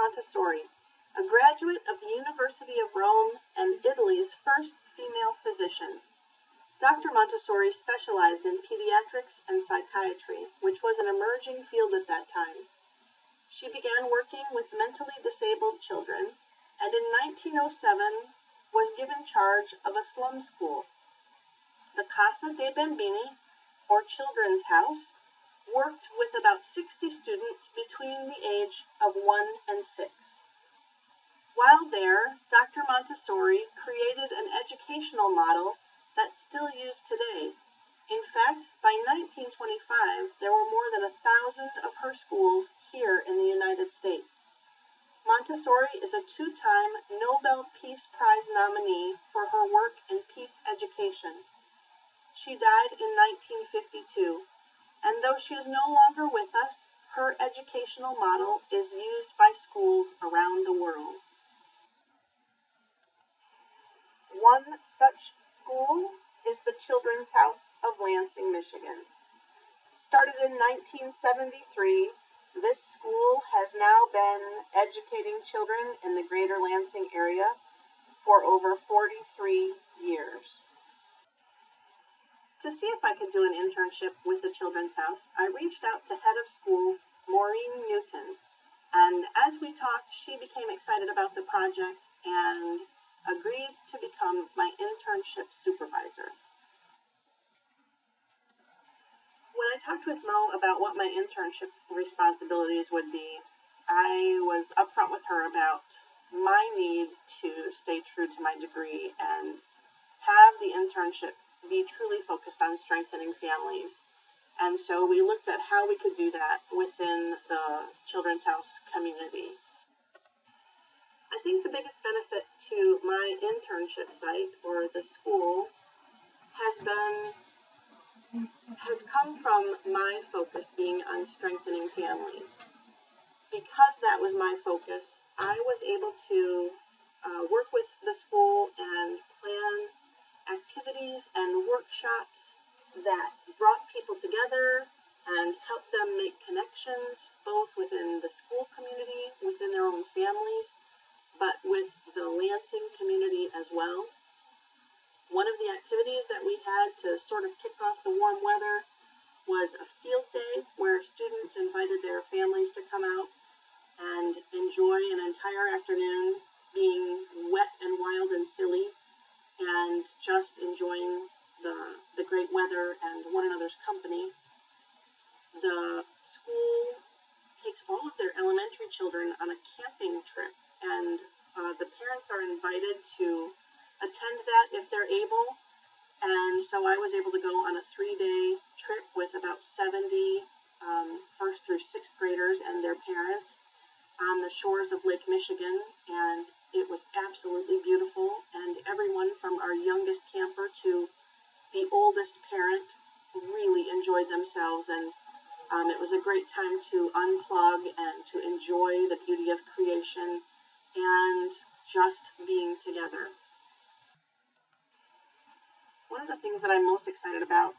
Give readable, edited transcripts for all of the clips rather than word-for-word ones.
Montessori, a graduate of the University of Rome and Italy's first female physician. Dr. Montessori specialized in pediatrics and psychiatry, which was an emerging field at that time. She began working with mentally disabled children, and in 1907 was given charge of a slum school. The Casa dei Bambini, or Children's House, worked with about 60 students between the age of 1 and 6. While there, Dr. Montessori created an educational model that's still used today. In fact, by 1925, there were more than 1,000 of her schools here in the United States. Montessori is a 2-time Nobel Peace Prize nominee for her work in peace education. She died in 1952, and though she is no longer with us, her educational model is used by schools around the world. One such school is the Children's House of Lansing, Michigan. Started in 1973, this school has now been educating children in the greater Lansing area for over 43 years. To see if I could do an internship with the Children's House, I reached out to head of school, Maureen Newton, and as we talked, she became excited about the project and agreed to become my internship supervisor. When I talked with Mo about what my internship responsibilities would be, I was upfront with her about my need to stay true to my degree and have the internship be truly focused on strengthening families. And so we looked at how we could do that within the Children's House community. I think the biggest benefit to my internship site or the school has come from my focus being on strengthening families. Because that was my focus, I was able to work with the school and plan activities and workshops that brought people together and helped them make connections, both within the school community, within their own families, but with the Lansing community as well. One of the activities that we had to sort of kick off the warm weather was a field day where students invited their families to come out and enjoy an entire afternoon being wet and wild and silly and just enjoying the great weather and one another's company. The school takes all of their elementary children on a camping trip, and the parents are invited to attend that if they're able. And so I was able to go on a 3-day trip with about 70 first through sixth graders and their parents on the shores of Lake Michigan, and it was absolutely beautiful, and everyone from our youngest camper to the oldest parent really enjoyed themselves, and it was a great time to unplug and to enjoy the beauty of creation and just being together. One of the things that I'm most excited about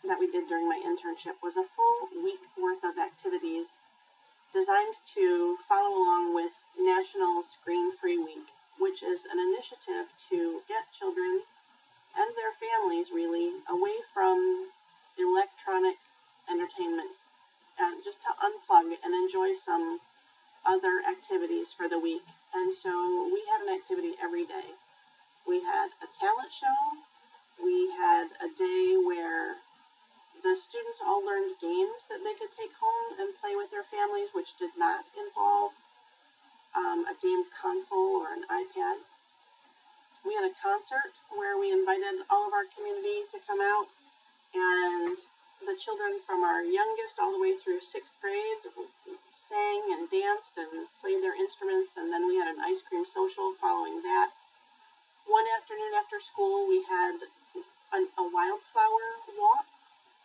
that we did during my internship was a full week worth of activities designed to follow along with National Screen-Free Week, which is an initiative to get children and their families really away from electronic entertainment, just to unplug and enjoy some other activities for the week. And so we had an activity every day. We had a talent show. We had a day where the students all learned games that they could take home and play with their families, which did not involve a game console or an iPad. We had a concert where we invited all of our community to come out, and the children from our youngest all the way through sixth grade sang and danced and played their instruments, and then we had an ice cream social following that. One afternoon after school, we had a wildflower walk.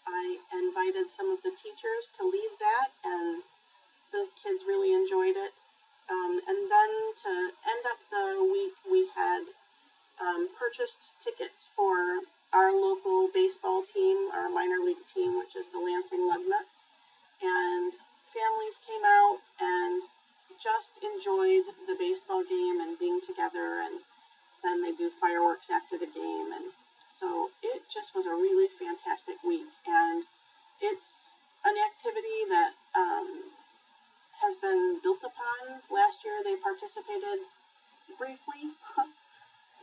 I invited some of the teachers to lead that, and the kids really enjoyed it. And then to end up the week, we had purchased tickets for our local baseball team, our minor league team, which is the Lansing Lugnuts. And families came out and just enjoyed fireworks after the game, and so it just was a really fantastic week. And it's an activity that has been built upon. Last year they participated briefly,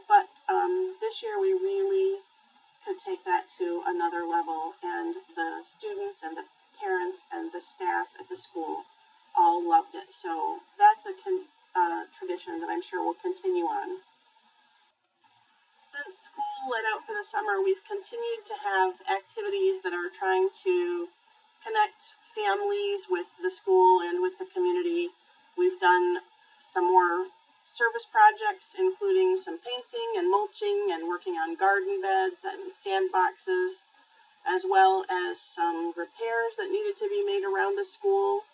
but this year we really could take that to another level, and the students and the parents and the staff at the school all loved it. So that's a tradition that I'm sure will continue on. Since school let out for the summer, we've continued to have activities that are trying to connect families with the school and with the community. We've done some more service projects, including some painting and mulching and working on garden beds and sandboxes, as well as some repairs that needed to be made around the school.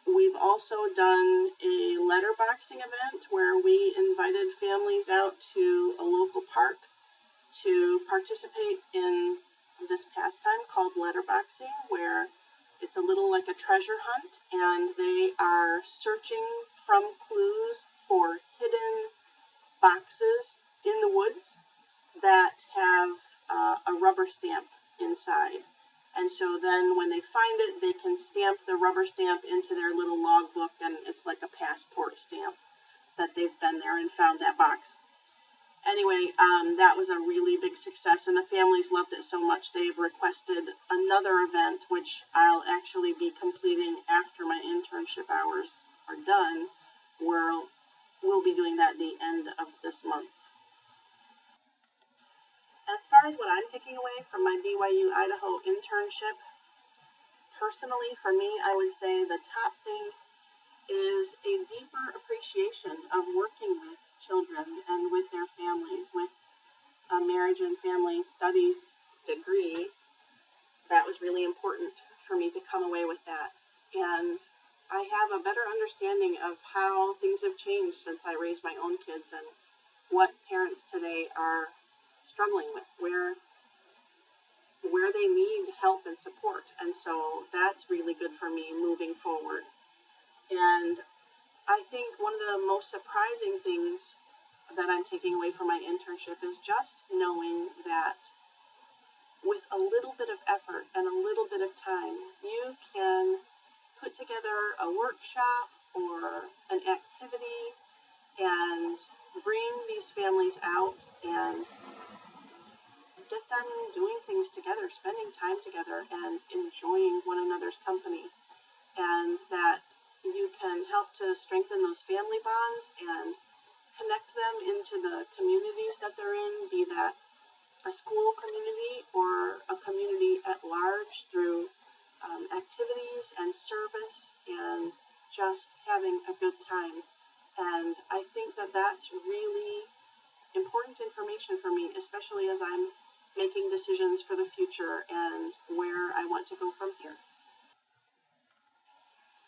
We've also done a letterboxing event where we invited families out to a local park to participate in this pastime called letterboxing, where it's a little like a treasure hunt, and they are searching from clues for hidden boxes in the woods that have a rubber stamp inside. And so then when they find it, they can stamp the rubber stamp into their little logbook, and it's like a passport stamp that they've been there and found that box. Anyway, that was a really big success, and the families loved it so much they've requested another event, which I'll actually be completing after my internship hours are done, where we'll be doing that at the end of this month. As far as what I'm taking away from my BYU Idaho internship, personally for me, I would say the top thing is a deeper appreciation of working with children and with their families. With a marriage and family studies degree, that was really important for me to come away with that. And I have a better understanding of how things have changed since I raised my own kids and what parents today are struggling with, where they need help and support. And so that's really good for me moving forward. And I think one of the most surprising things that I'm taking away from my internship is just knowing that with a little bit of effort and a little bit of time, you can put together a workshop or an activity and bring these families out and get them doing things together, spending time together, and enjoying one another's company. And that you can help to strengthen those family bonds and connect them into the communities that they're in, be that a school community or a community at large, through activities and service and just having a good time. And I think that that's really important information for me, especially as I'm making decisions for the future and where I want to go from here.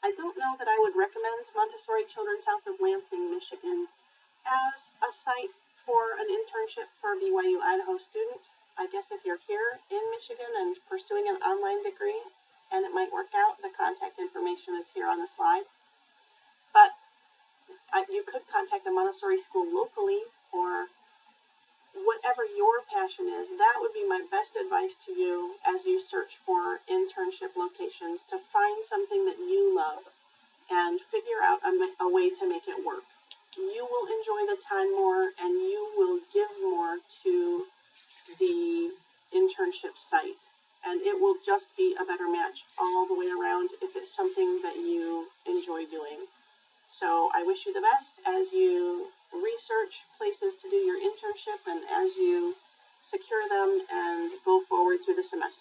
I don't know that I would recommend Montessori Children's House of Lansing, Michigan as a site for an internship for a BYU Idaho student. I guess if you're here in Michigan and pursuing an online degree and it might work out, the contact information is here on the slide. But you could contact a Montessori school locally, or whatever your passion is. That would be my best advice to you as you search for internship locations, to find something that you love and figure out a way to make it work. You will enjoy the time more, and you will give more to the internship site, and it will just be a better match all the way around if it's something that you enjoy doing. So I wish you the best as you research places to do your internship and as you secure them and go forward through the semester.